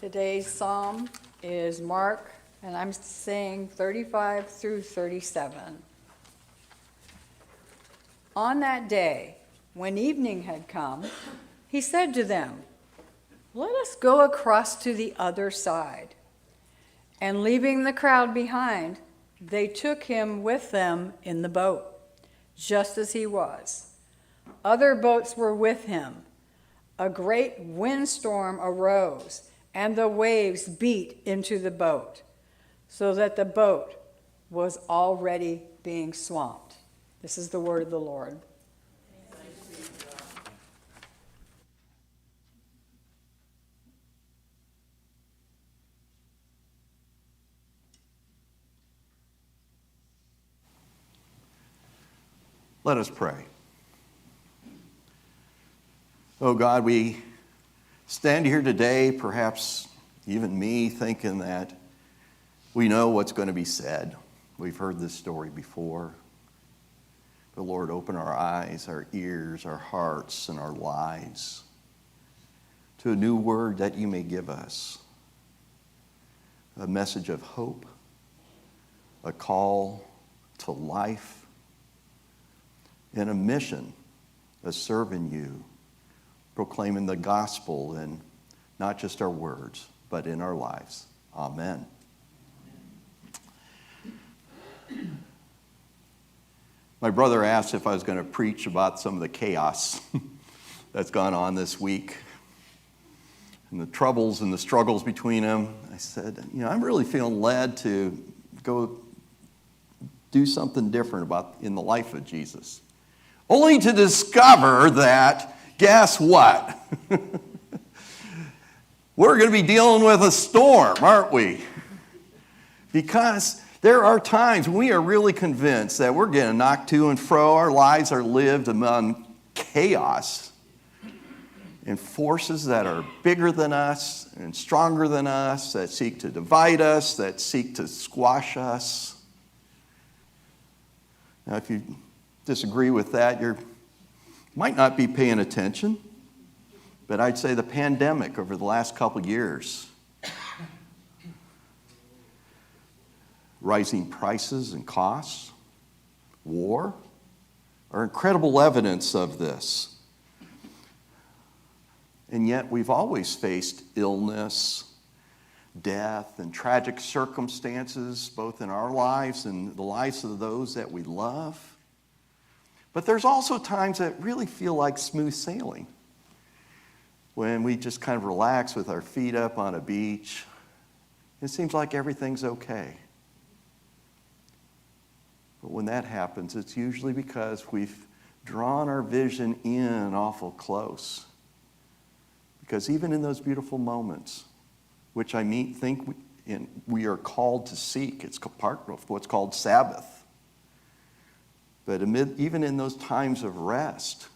Today's psalm is Mark, and I'm saying 35 through 37. On that day, when evening had come, he said to them, "Let us go across to the other side." And leaving the crowd behind, they took him with them in the boat, just as he was. Other boats were with him. A great windstorm arose, and the waves beat into the boat, so that the boat was already being swamped. This is the word of the Lord. Let us pray. Oh God, we stand here today, perhaps even me, thinking that we know what's going to be said. We've heard this story before. But Lord, open our eyes, our ears, our hearts, and our lives to a new word that you may give us. A message of hope, a call to life, and a mission of serving you, proclaiming the gospel in not just our words, but in our lives. Amen. My brother asked if I was going to preach about some of the chaos that's gone on this week and the troubles and the struggles between them. I said, I'm really feeling led to go do something different in the life of Jesus. Only to discover that, guess what? We're going to be dealing with a storm, aren't we? Because there are times when we are really convinced that we're getting knocked to and fro. Our lives are lived among chaos and forces that are bigger than us and stronger than us, that seek to divide us, that seek to squash us. Now, if you disagree with that, you might not be paying attention. But I'd say the pandemic over the last couple of years, rising prices and costs, war, are incredible evidence of this. And yet we've always faced illness, death, and tragic circumstances, both in our lives and the lives of those that we love. But there's also times that really feel like smooth sailing, when we just kind of relax with our feet up on a beach. It seems like everything's okay. But when that happens, it's usually because we've drawn our vision in awful close. Because even in those beautiful moments, which we are called to seek, it's part of what's called Sabbath. But even in those times of rest,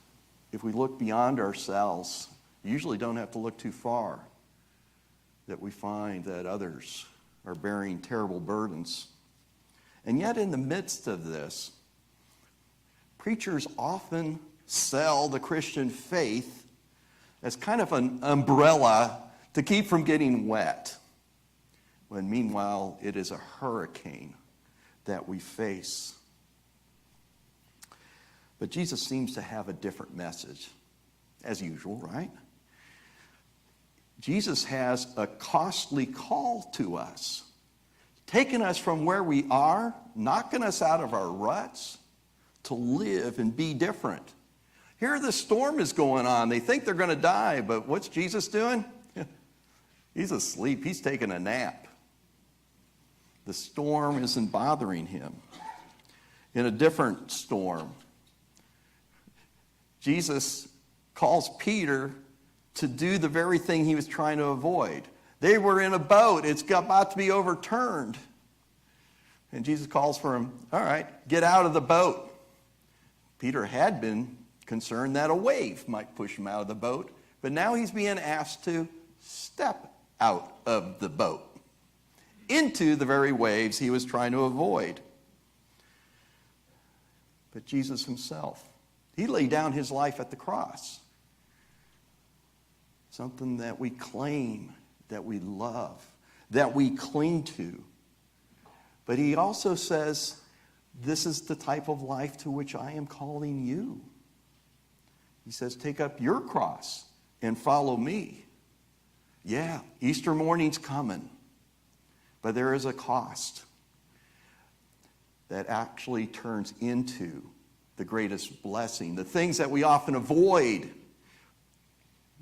if we look beyond ourselves, you usually don't have to look too far, that we find that others are bearing terrible burdens. And yet in the midst of this, preachers often sell the Christian faith as kind of an umbrella to keep from getting wet, when meanwhile it is a hurricane that we face. But Jesus seems to have a different message, as usual, right? Jesus has a costly call to us, taking us from where we are, knocking us out of our ruts, to live and be different. Here the storm is going on. They think they're going to die, but what's Jesus doing? He's asleep. He's taking a nap. The storm isn't bothering him. In a different storm, Jesus calls Peter to do the very thing he was trying to avoid. They were in a boat. It's about to be overturned. And Jesus calls for him, all right, get out of the boat. Peter had been concerned that a wave might push him out of the boat, but now he's being asked to step out of the boat into the very waves he was trying to avoid. But Jesus himself, he laid down his life at the cross. Something that we claim that we love, that we cling to. But he also says, this is the type of life to which I am calling you. He says, take up your cross and follow me. Yeah, Easter morning's coming, but there is a cost that actually turns into the greatest blessing. The things that we often avoid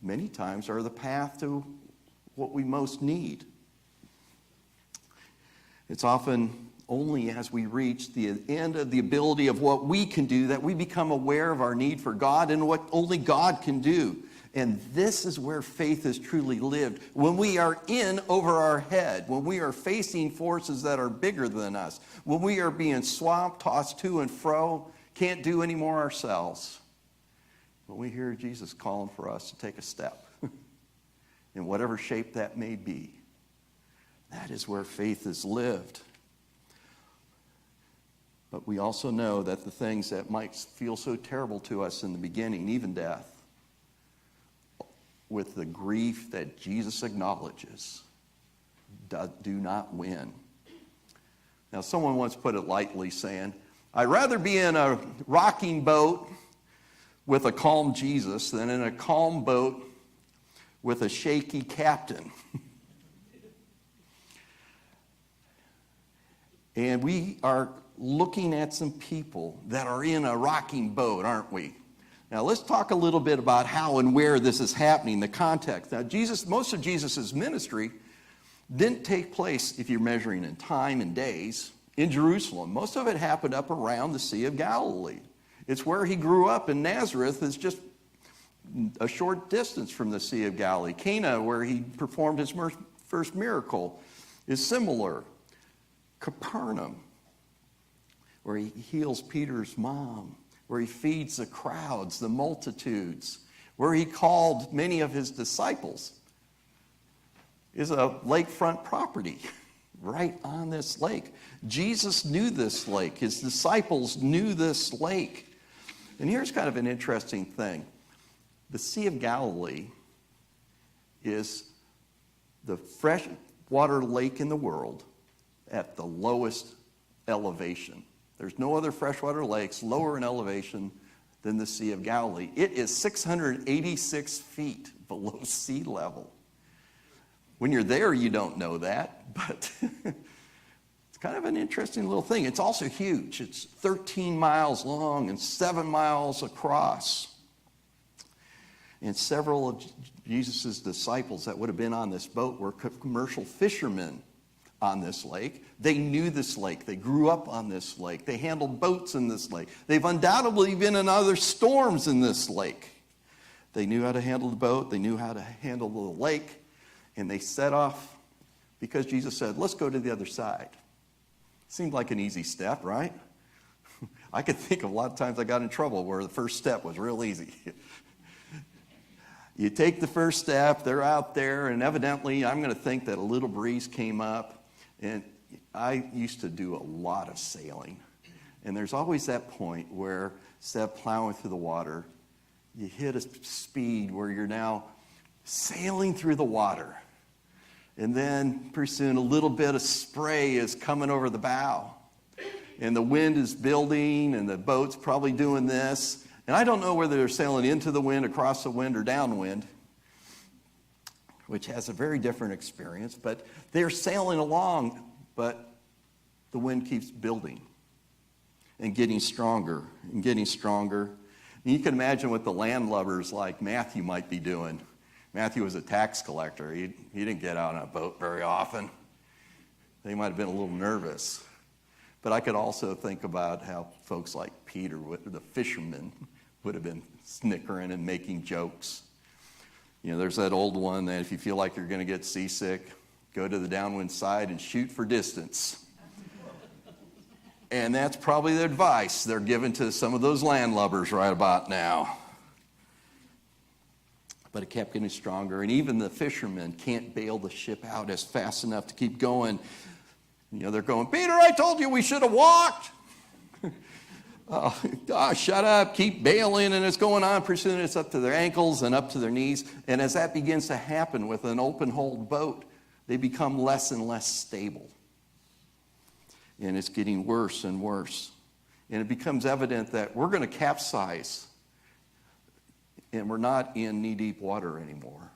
many times are the path to what we most need. It's often only as we reach the end of the ability of what we can do that we become aware of our need for God and what only God can do. And this is where faith is truly lived. When we are in over our head, when we are facing forces that are bigger than us, when we are being swamped, tossed to and fro, can't do any more ourselves. When we hear Jesus calling for us to take a step, in whatever shape that may be, that is where faith is lived. But we also know that the things that might feel so terrible to us in the beginning, even death, with the grief that Jesus acknowledges, do not win. Now, someone once put it lightly saying, I'd rather be in a rocking boat with a calm Jesus than in a calm boat with a shaky captain. And we are looking at some people that are in a rocking boat, aren't we? Now, let's talk a little bit about how and where this is happening, the context. Now, most of Jesus' ministry didn't take place, if you're measuring in time and days, in Jerusalem. Most of it happened up around the Sea of Galilee. It's where he grew up, in Nazareth is just a short distance from the Sea of Galilee. Cana, where he performed his first miracle, is similar. Capernaum, where he heals Peter's mom, where he feeds the crowds, the multitudes, where he called many of his disciples, is a lakefront property right on this lake. Jesus knew this lake. His disciples knew this lake. And here's kind of an interesting thing. The Sea of Galilee is the freshwater lake in the world at the lowest elevation. There's no other freshwater lakes lower in elevation than the Sea of Galilee. It is 686 feet below sea level. When you're there, you don't know that, but it's kind of an interesting little thing. It's also huge. It's 13 miles long and 7 miles across. And several of Jesus' disciples that would have been on this boat were commercial fishermen on this lake. They knew this lake. They grew up on this lake. They handled boats in this lake. They've undoubtedly been in other storms in this lake. They knew how to handle the boat. They knew how to handle the lake. And they set off because Jesus said, let's go to the other side. Seemed like an easy step, right? I could think of a lot of times I got in trouble where the first step was real easy. You take the first step, they're out there, and evidently I'm going to think that a little breeze came up. And I used to do a lot of sailing. And there's always that point where, instead of plowing through the water, you hit a speed where you're now sailing through the water. And then pretty soon a little bit of spray is coming over the bow. And the wind is building, and the boat's probably doing this. And I don't know whether they're sailing into the wind, across the wind, or downwind, which has a very different experience. But they're sailing along, but the wind keeps building and getting stronger and getting stronger. And you can imagine what the landlubbers like Matthew might be doing. Matthew was a tax collector. He didn't get out on a boat very often. They might have been a little nervous. But I could also think about how folks like Peter, the fishermen, would have been snickering and making jokes. You know, there's that old one that if you feel like you're going to get seasick, go to the downwind side and shoot for distance. And that's probably the advice they're giving to some of those landlubbers right about now. But it kept getting stronger, and even the fishermen can't bail the ship out as fast enough to keep going. You know, they're going, Peter, I told you we should have walked. Shut up, keep bailing, and it's going on. Pretty soon it's up to their ankles and up to their knees. And as that begins to happen with an open-hold boat, they become less and less stable. And it's getting worse and worse. And it becomes evident that we're going to capsize, and we're not in knee-deep water anymore.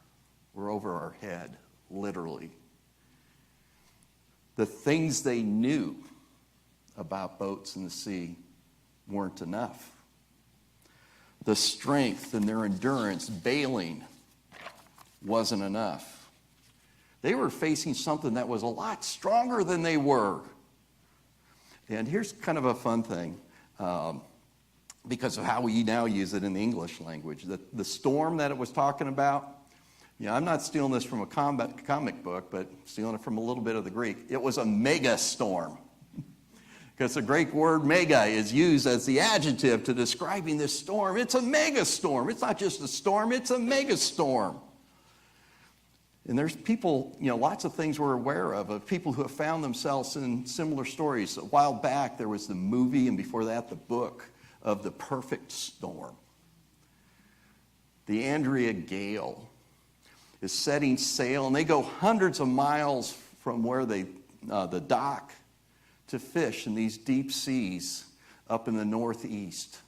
We're over our head, literally. The things they knew about boats in the sea weren't enough. The strength and their endurance, bailing, wasn't enough. They were facing something that was a lot stronger than they were. And here's kind of a fun thing, because of how we now use it in the English language. The storm that it was talking about, I'm not stealing this from a comic book, but stealing it from a little bit of the Greek. It was a mega storm. Because the Greek word mega is used as the adjective to describing this storm. It's a mega storm. It's not just a storm, it's a mega storm. And there's people, lots of things we're aware of people who have found themselves in similar stories. A while back, there was the movie, and before that, the book of The Perfect Storm. The Andrea Gale is setting sail, and they go hundreds of miles from where the dock to fish in these deep seas up in the Northeast.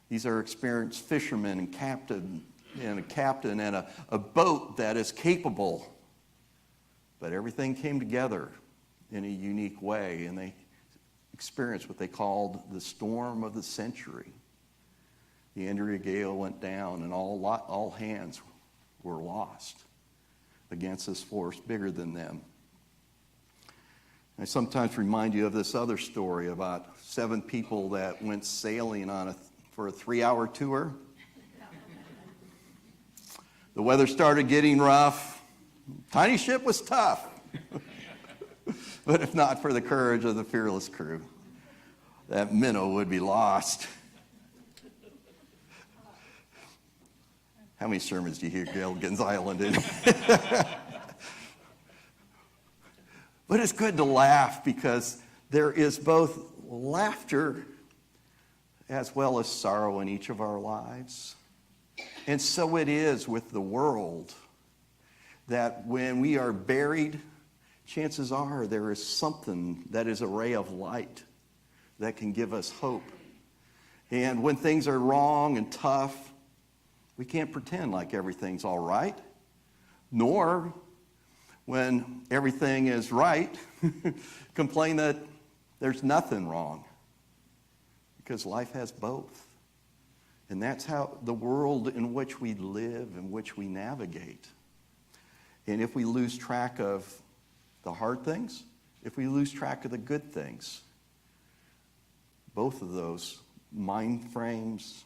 These are experienced fishermen and a captain and a boat that is capable. But everything came together in a unique way, and they experienced what they called the storm of the century. The Andrea Gale went down, and all hands were lost against this force bigger than them. I sometimes remind you of this other story about 7 people that went sailing for a 3-hour tour. The weather started getting rough. Tiny ship was tough. But if not for the courage of the fearless crew, that minnow would be lost. How many sermons do you hear Gilligan's Island in? But it's good to laugh because there is both laughter as well as sorrow in each of our lives. And so it is with the world that when we are buried, chances are there is something that is a ray of light that can give us hope. And when things are wrong and tough, we can't pretend like everything's all right, nor when everything is right, complain that there's nothing wrong, because life has both. And that's how the world in which we live, in which we navigate. And if we lose track of the hard things, if we lose track of the good things, both of those mind frames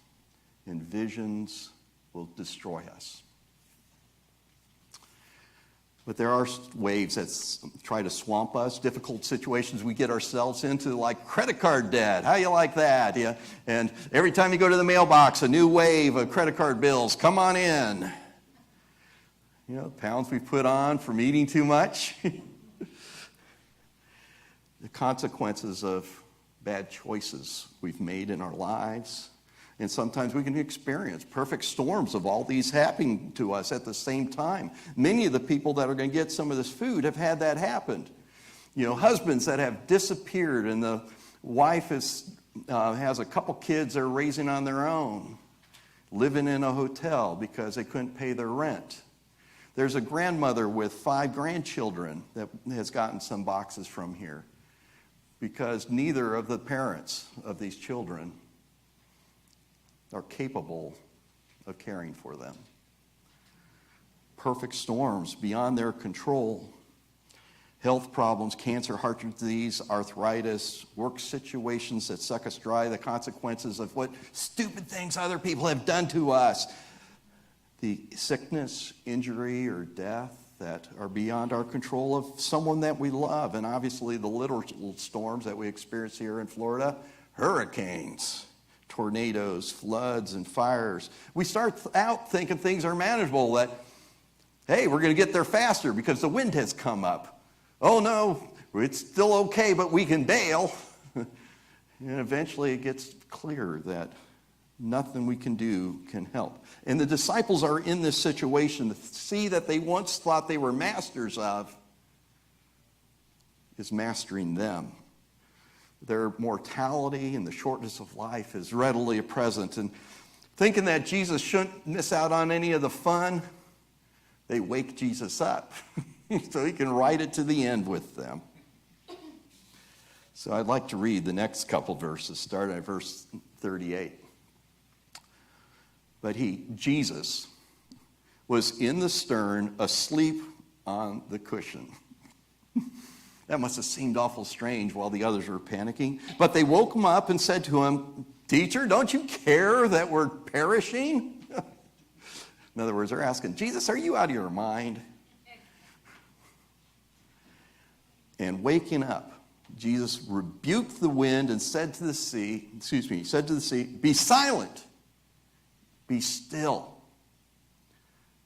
and visions will destroy us. But there are waves that try to swamp us, difficult situations we get ourselves into, like credit card debt. How you like that? Yeah. And every time you go to the mailbox, a new wave of credit card bills come on in. Pounds we put on from eating too much. The consequences of bad choices we've made in our lives. And sometimes we can experience perfect storms of all these happening to us at the same time. Many of the people that are going to get some of this food have had that happen. Husbands that have disappeared, and the wife has a couple kids they're raising on their own, living in a hotel because they couldn't pay their rent. There's a grandmother with 5 grandchildren that has gotten some boxes from here because neither of the parents of these children are capable of caring for them. Perfect storms beyond their control. Health problems, cancer, heart disease, arthritis, work situations that suck us dry, the consequences of what stupid things other people have done to us. The sickness, injury, or death that are beyond our control of someone that we love. And obviously the little storms that we experience here in Florida, hurricanes, tornadoes, floods, and fires. We start out thinking things are manageable, that, hey, we're going to get there faster because the wind has come up. Oh, no, it's still okay, but we can bail. And eventually it gets clear that nothing we can do can help. And the disciples are in this situation. To see that they once thought they were masters of is mastering them. Their mortality and the shortness of life is readily present. And thinking that Jesus shouldn't miss out on any of the fun, they wake Jesus up so he can ride it to the end with them. So I'd like to read the next couple verses, starting at verse 38. But Jesus, was in the stern, asleep on the cushion. That must have seemed awful strange while the others were panicking. But they woke him up and said to him, "Teacher, don't you care that we're perishing?" In other words, they're asking, "Jesus, are you out of your mind?" And waking up, Jesus rebuked the wind and said to the sea, "Be silent, be still."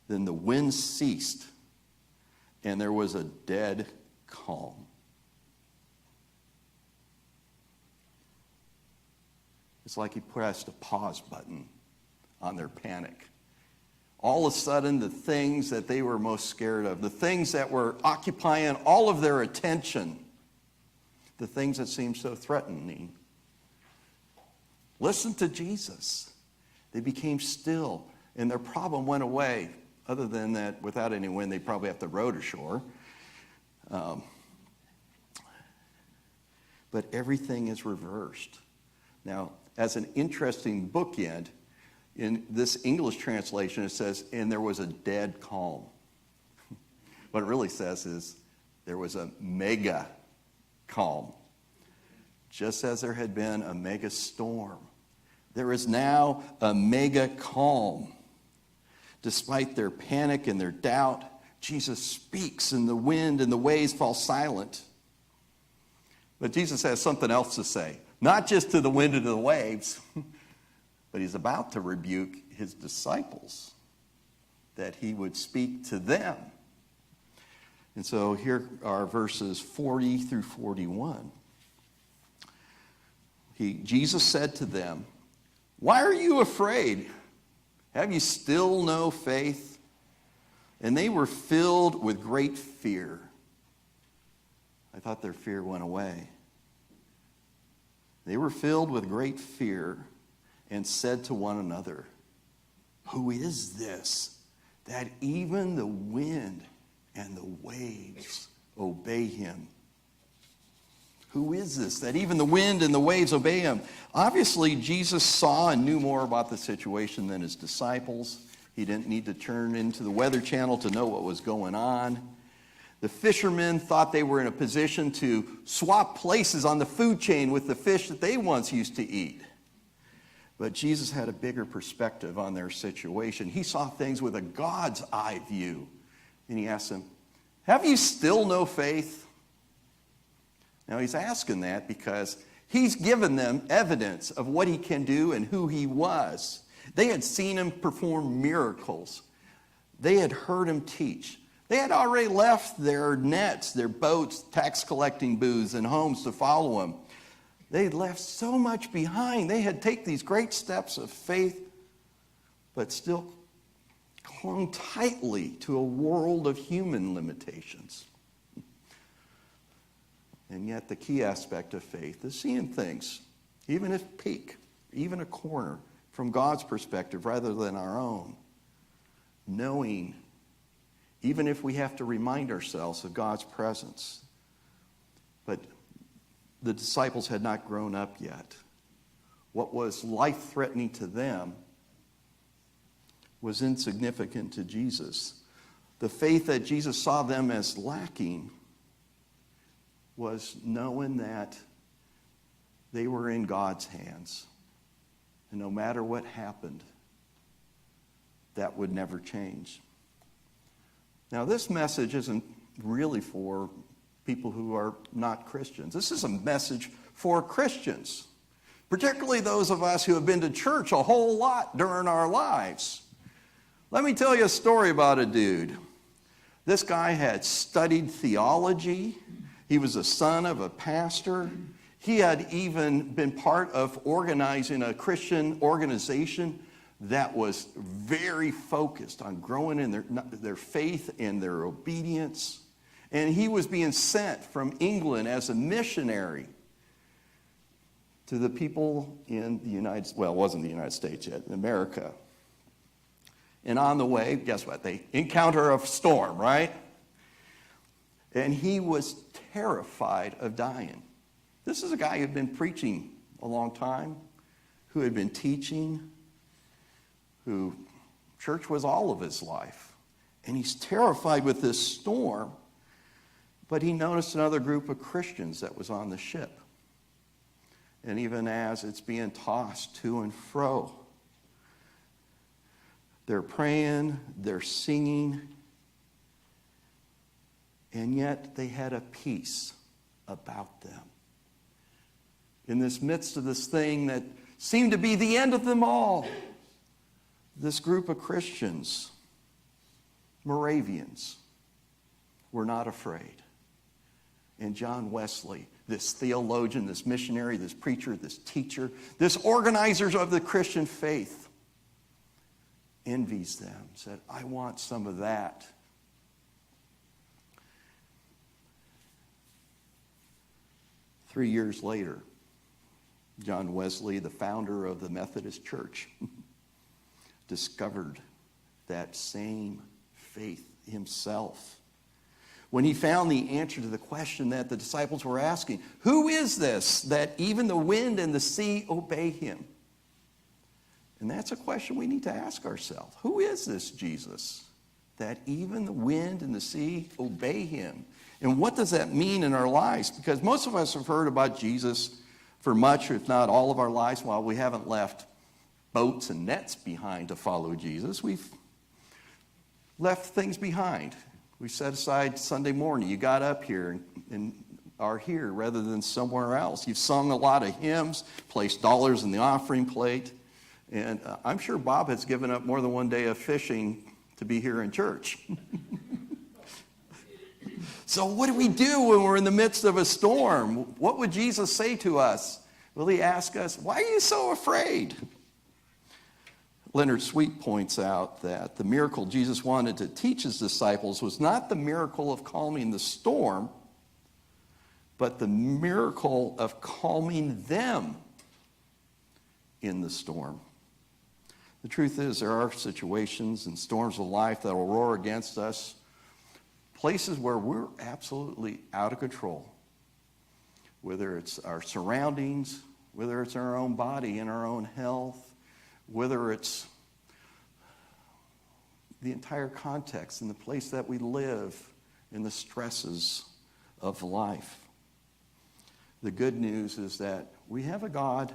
Then the wind ceased, and there was a dead calm. It's like he pressed a pause button on their panic. All of a sudden, the things that they were most scared of, the things that were occupying all of their attention, the things that seemed so threatening, listen to Jesus. They became still, and their problem went away. Other than that, without any wind, they'd probably have to row to shore. But everything is reversed. Now, as an interesting bookend, in this English translation, it says, "and there was a dead calm." What it really says is, there was a mega calm. Just as there had been a mega storm, there is now a mega calm. Despite their panic and their doubt, Jesus speaks, and the wind and the waves fall silent. But Jesus has something else to say. Not just to the wind and to the waves, but he's about to rebuke his disciples, that he would speak to them. And so here are verses 40 through 41. Jesus said to them, "Why are you afraid? Have you still no faith?" And they were filled with great fear. I thought their fear went away. They were filled with great fear and said to one another, "Who is this, that even the wind and the waves obey him?" Who is this, that even the wind and the waves obey him? Obviously, Jesus saw and knew more about the situation than his disciples. He didn't need to turn into the Weather Channel to know what was going on. The fishermen thought they were in a position to swap places on the food chain with the fish that they once used to eat. But Jesus had a bigger perspective on their situation. He saw things with a God's eye view. And he asked them, "Have you still no faith?" Now he's asking that because he's given them evidence of what he can do and who he was. They had seen him perform miracles. They had heard him teach. They had already left their nets, their boats, tax collecting booths, and homes to follow him. They had left so much behind. They had taken these great steps of faith, but still clung tightly to a world of human limitations. And yet the key aspect of faith is seeing things, even a peak, even a corner, from God's perspective rather than our own. Knowing, even if we have to remind ourselves of God's presence. But the disciples had not grown up yet. What was life-threatening to them was insignificant to Jesus. The faith that Jesus saw them as lacking was knowing that they were in God's hands. And no matter what happened, that would never change. Now, this message isn't really for people who are not Christians. This is a message for Christians, particularly those of us who have been to church a whole lot during our lives. Let me tell you a story about a dude. This guy had studied theology. He was the son of a pastor. He had even been part of organizing a Christian organization that was very focused on growing in their faith and their obedience. And he was being sent from England as a missionary to the people in the United States. Well, it wasn't the United States yet, in America. And on the way, guess what? They encounter a storm, right? And he was terrified of dying. This is a guy who had been preaching a long time, who had been teaching, who church was all of his life. And he's terrified with this storm, but he noticed another group of Christians that was on the ship. And even as it's being tossed to and fro, they're praying, they're singing, and yet they had a peace about them. In this midst of this thing that seemed to be the end of them all, this group of Christians, Moravians, were not afraid. And John Wesley, this theologian, this missionary, this preacher, this teacher, this organizer of the Christian faith, envies them, said, I want some of that. Three years later, John Wesley, the founder of the Methodist Church, discovered that same faith himself. When he found the answer to the question that the disciples were asking, who is this that even the wind and the sea obey him? And that's a question we need to ask ourselves. Who is this Jesus that even the wind and the sea obey him? And what does that mean in our lives? Because most of us have heard about Jesus for much, if not all of our lives. While we haven't left boats and nets behind to follow Jesus, we've left things behind. We set aside Sunday morning. You got up here and are here rather than somewhere else. You've sung a lot of hymns, placed dollars in the offering plate. And I'm sure Bob has given up more than one day of fishing to be here in church. So what do we do when we're in the midst of a storm? What would Jesus say to us? Will he ask us, why are you so afraid? Leonard Sweet points out that the miracle Jesus wanted to teach his disciples was not the miracle of calming the storm, but the miracle of calming them in the storm. The truth is, there are situations and storms of life that will roar against us, places where we're absolutely out of control, whether it's our surroundings, whether it's our own body and our own health, whether it's the entire context and the place that we live and the stresses of life. The good news is that we have a God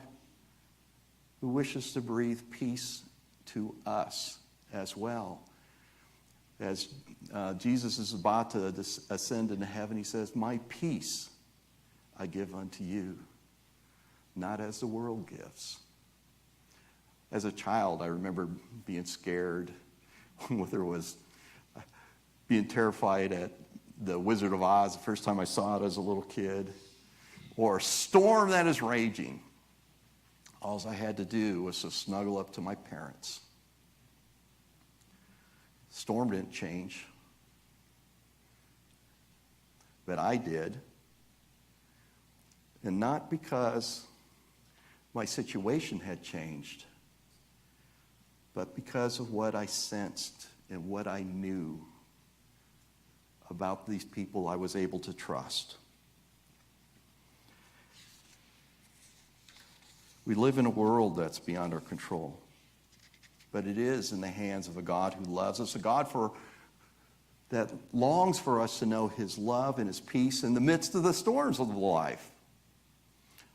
who wishes to breathe peace to us as well. As Jesus is about to ascend into heaven, he says, my peace I give unto you, not as the world gives. As a child, I remember being scared, whether it was being terrified at the Wizard of Oz the first time I saw it as a little kid, or a storm that is raging. All I had to do was to snuggle up to my parents. Storm didn't change, but I did. And not because my situation had changed, but because of what I sensed and what I knew about these people I was able to trust. We live in a world that's beyond our control, but it is in the hands of a God who loves us, a God that longs for us to know his love and his peace in the midst of the storms of life.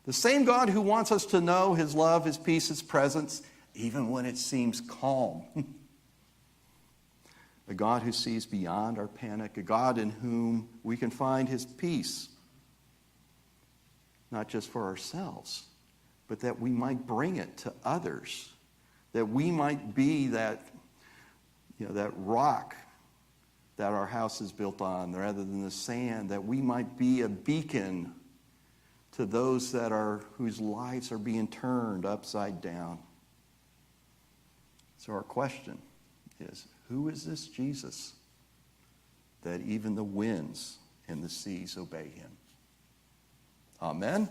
The same God who wants us to know his love, his peace, his presence, even when it seems calm. A God who sees beyond our panic, a God in whom we can find his peace, not just for ourselves, but that we might bring it to others, that we might be that rock that our house is built on rather than the sand, that we might be a beacon to those whose lives are being turned upside down. So our question is, who is this Jesus that even the winds and the seas obey him? Amen.